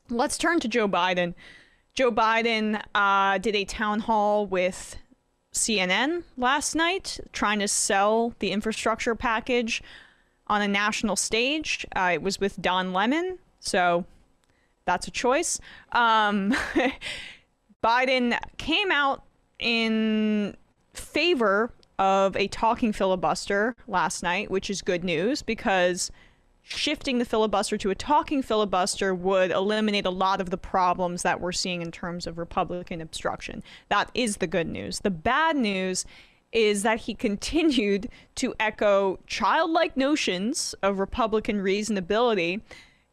Let's turn to Joe Biden. Joe Biden did a town hall with CNN last night, trying to sell the infrastructure package on a national stage. It was with Don Lemon, so that's a choice. Biden came out in favor of a talking filibuster last night, which is good news because shifting the filibuster to a talking filibuster would eliminate a lot of the problems that we're seeing in terms of Republican obstruction. That is the good news. The bad news is that he continued to echo childlike notions of Republican reasonability,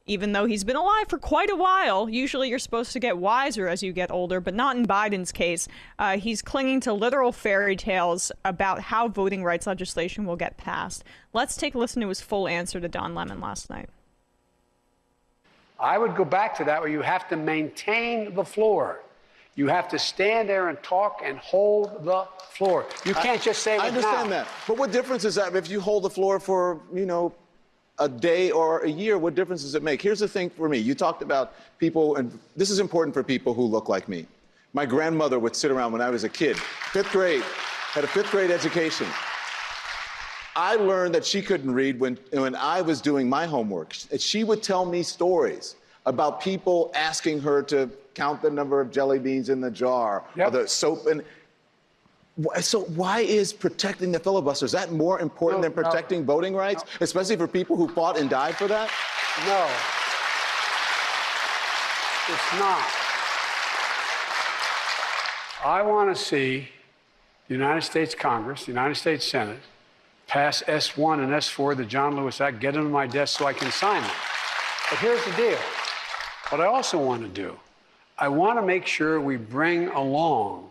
even though he's been alive for quite a while. Usually you're supposed to get wiser as you get older, but not in Biden's case. He's clinging to literal fairy tales about how voting rights legislation will get passed. Let's take a listen to his full answer to Don Lemon last night. I would go back to that where you have to maintain the floor. You have to stand there and talk and hold the floor. You can't just say, I understand now. that. But what difference is that if you hold the floor for, a day or a year, what difference does it make? Here's the thing for me. You talked about people, and this is important for people who look like me. My grandmother would sit around when I was a kid, fifth grade, had a fifth grade education. I learned that she couldn't read when I was doing my homework. She would tell me stories about people asking her to count the number of jelly beans in the jar, or the soap. So why is protecting the filibuster, is that more important than protecting voting rights, especially for people who fought and died for that? No, it's not. I want to see the United States Congress, the United States Senate, pass S1 and S4, the John Lewis Act, get them on my desk so I can sign them. But here's the deal. What I also want to do, I want to make sure we bring along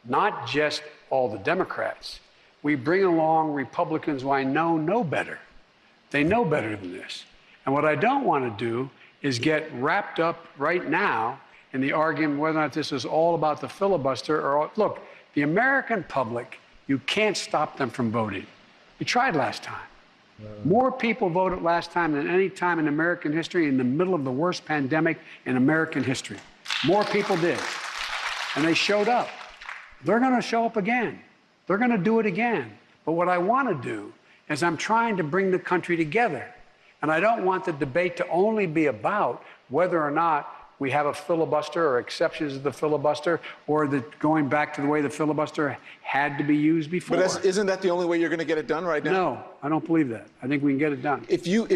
not just all the Democrats. We bring along Republicans who I know better. They know better than this. And what I don't want to do is get wrapped up right now in the argument whether or not this is all about the filibuster or, look, the American public, you can't stop them from voting. You tried last time. More people voted last time than any time in American history in the middle of the worst pandemic in American history. More people did. And they showed up. They're going to show up again. They're going to do it again. But what I want to do is I'm trying to bring the country together. And I don't want the debate to only be about whether or not we have a filibuster or exceptions to the filibuster or going back to the way the filibuster had to be used before. But isn't that the only way you're going to get it done right now? No, I don't believe that. I think we can get it done. If you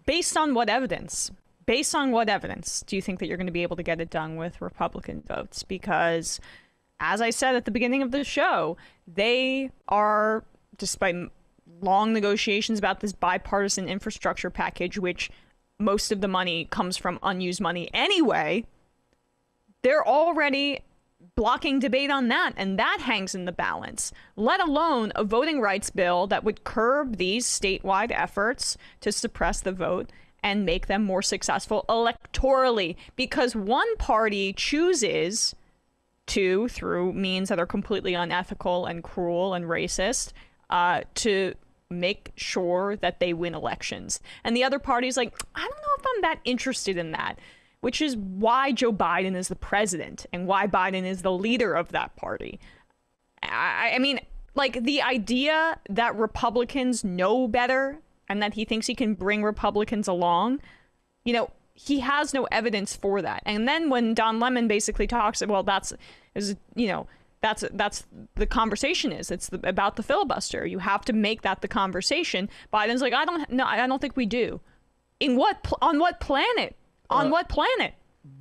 Based on what evidence? Based on what evidence do you think that you're going to be able to get it done with Republican votes? Because, as I said at the beginning of the show, they are, despite long negotiations about this bipartisan infrastructure package, which most of the money comes from unused money anyway, they're already blocking debate on that, and that hangs in the balance, let alone a voting rights bill that would curb these statewide efforts to suppress the vote and make them more successful electorally, because one party chooses to, through means that are completely unethical and cruel and racist, to make sure that they win elections. And the other party's like, I don't know if I'm that interested in that, which is why Joe Biden is the president and why Biden is the leader of that party. I mean, like, the idea that Republicans know better and that he thinks he can bring Republicans along, he has no evidence for that. And then when Don Lemon basically talks, well, that's the conversation it's about the filibuster. You have to make that the conversation. Biden's like, I don't think we do. On what planet? On what planet?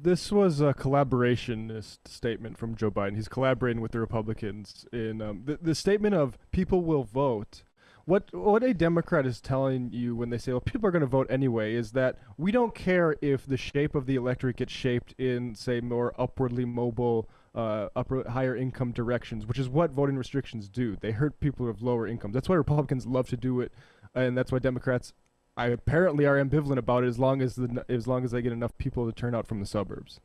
This was a collaborationist statement from Joe Biden. He's collaborating with the Republicans in the statement of people will vote. What a Democrat is telling you when they say, well, people are going to vote anyway, is that we don't care if the shape of the electorate gets shaped in, say, more upwardly mobile, higher income directions, which is what voting restrictions do. They hurt people with lower incomes. That's why Republicans love to do it, and that's why Democrats apparently are ambivalent about it as long as they get enough people to turn out from the suburbs.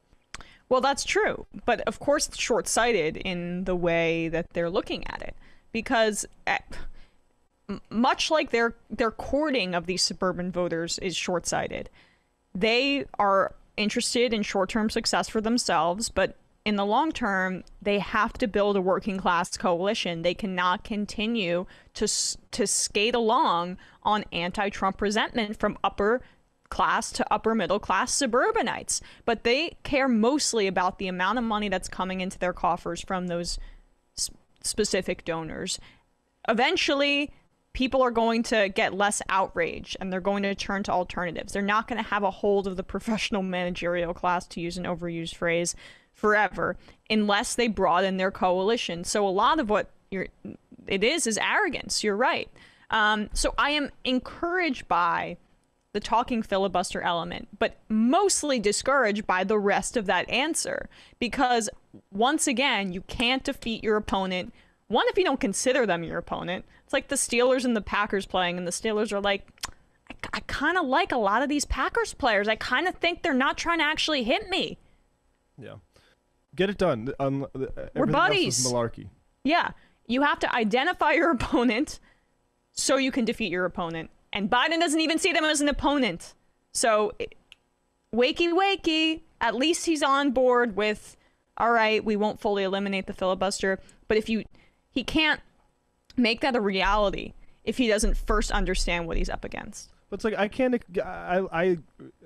Well, that's true, but of course it's short-sighted in the way that they're looking at it, because much like their courting of these suburban voters is short-sighted, they are interested in short-term success for themselves, but in the long term, they have to build a working class coalition. They cannot continue to skate along on anti-Trump resentment from upper class to upper middle class suburbanites. But they care mostly about the amount of money that's coming into their coffers from those specific donors. Eventually, people are going to get less outraged and they're going to turn to alternatives. They're not going to have a hold of the professional managerial class, to use an overused phrase, forever, unless they broaden their coalition. So a lot of what it is arrogance. You're right. So I am encouraged by the talking filibuster element, but mostly discouraged by the rest of that answer, because once again, you can't defeat your opponent. One, if you don't consider them your opponent. It's like the Steelers and the Packers playing, and the Steelers are like, I kind of like a lot of these Packers players. I kind of think they're not trying to actually hit me. Yeah. Get it done. We're buddies. Else is malarkey. Yeah. You have to identify your opponent so you can defeat your opponent. And Biden doesn't even see them as an opponent. So, wakey, at least he's on board with, all right, we won't fully eliminate the filibuster. But he can't make that a reality if he doesn't first understand what he's up against. But it's like, I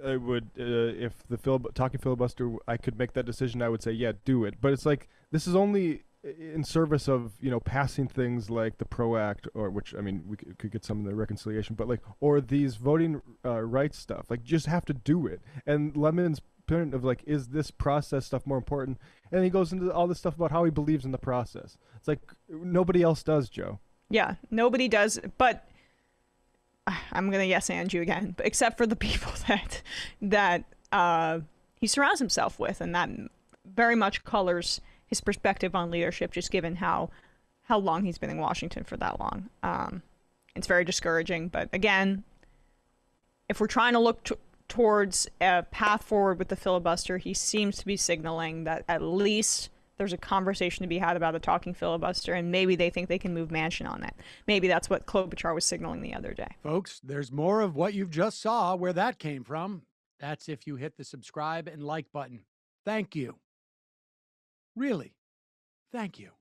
would, if the talking filibuster, I could make that decision, I would say, yeah, do it. But it's like, this is only in service of, passing things like the PRO Act, or which, I mean, we could get some of the reconciliation, but like, or these voting rights stuff, like, just have to do it. And Lemon's point of like, is this process stuff more important? And he goes into all this stuff about how he believes in the process. It's like, nobody else does, Joe. Yeah, nobody does, but I'm gonna yes and you again, but except for the people that he surrounds himself with, and that very much colors his perspective on leadership, just given how long he's been in Washington for that long. It's very discouraging, but again, if we're trying to look towards a path forward with the filibuster, he seems to be signaling that at least there's a conversation to be had about a talking filibuster, and maybe they think they can move Manchin on that. Maybe that's what Klobuchar was signaling the other day. Folks, there's more of what you've just saw where that came from. That's if you hit the subscribe and like button. Thank you. Really, thank you.